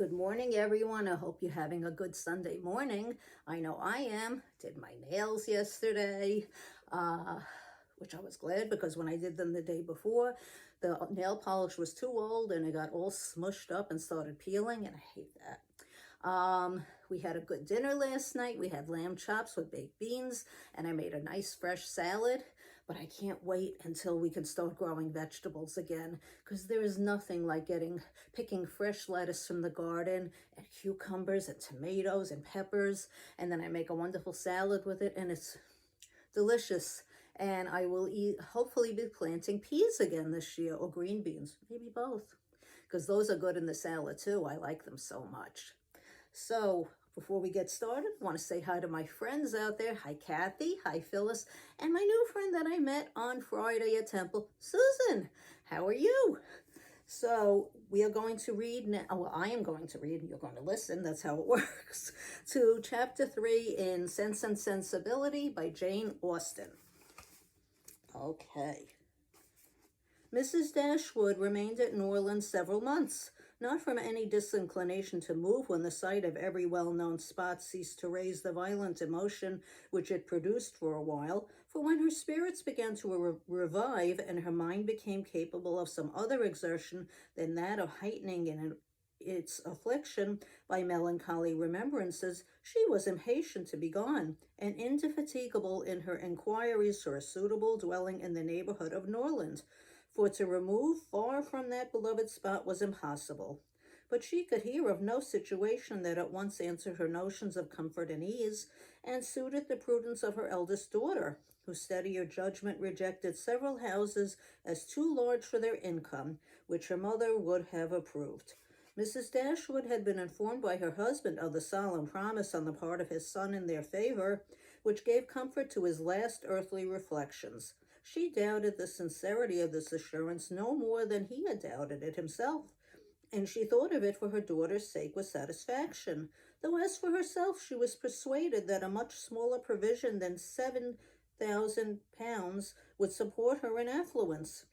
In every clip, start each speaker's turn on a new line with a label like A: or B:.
A: Good morning, everyone. I hope you're having a good Sunday morning. I know I am. Did my nails yesterday, which I was glad because when I did them the day before, the nail polish was too old and it got all smushed up and started peeling, and I hate that. We had a good dinner last night. We had lamb chops with baked beans, and I made a nice fresh salad. But I can't wait until we can start growing vegetables again, because there is nothing like picking fresh lettuce from the garden and cucumbers and tomatoes and peppers, and then I make a wonderful salad with it, and it's delicious. And I will hopefully be planting peas again this year, or green beans, maybe both, because those are good in the salad too. I like them so much. So before we get started, I want to say hi to my friends out there. Hi, Kathy. Hi, Phyllis. And my new friend that I met on Friday at Temple, Susan. How are you? So we are going to read now. Well, I am going to read, and you're going to listen. That's how it works. To chapter 3 in Sense and Sensibility by Jane Austen. Okay. Mrs. Dashwood remained at Norland several months, not from any disinclination to move when the sight of every well-known spot ceased to raise the violent emotion which it produced for a while, for when her spirits began to revive and her mind became capable of some other exertion than that of heightening in its affliction by melancholy remembrances, she was impatient to be gone, and indefatigable in her inquiries for a suitable dwelling in the neighborhood of Norland, for to remove far from that beloved spot was impossible. But she could hear of no situation that at once answered her notions of comfort and ease, and suited the prudence of her eldest daughter, whose steadier judgment rejected several houses as too large for their income, which her mother would have approved. Mrs. Dashwood had been informed by her husband of the solemn promise on the part of his son in their favor, which gave comfort to his last earthly reflections. She doubted the sincerity of this assurance no more than he had doubted it himself, and she thought of it for her daughter's sake with satisfaction, though as for herself she was persuaded that a much smaller provision than £7,000 would support her in affluence.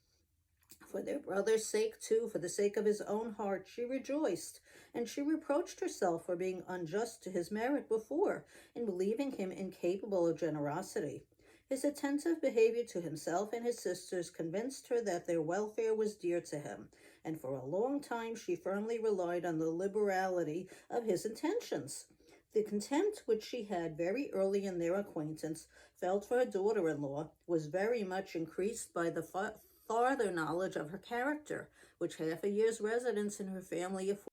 A: For their brother's sake, too, for the sake of his own heart, she rejoiced, and she reproached herself for being unjust to his merit before, in believing him incapable of generosity. His attentive behavior to himself and his sisters convinced her that their welfare was dear to him, and for a long time she firmly relied on the liberality of his intentions. The contempt which she had very early in their acquaintance felt for her daughter-in-law was very much increased by the farther knowledge of her character, which half a year's residence in her family afforded.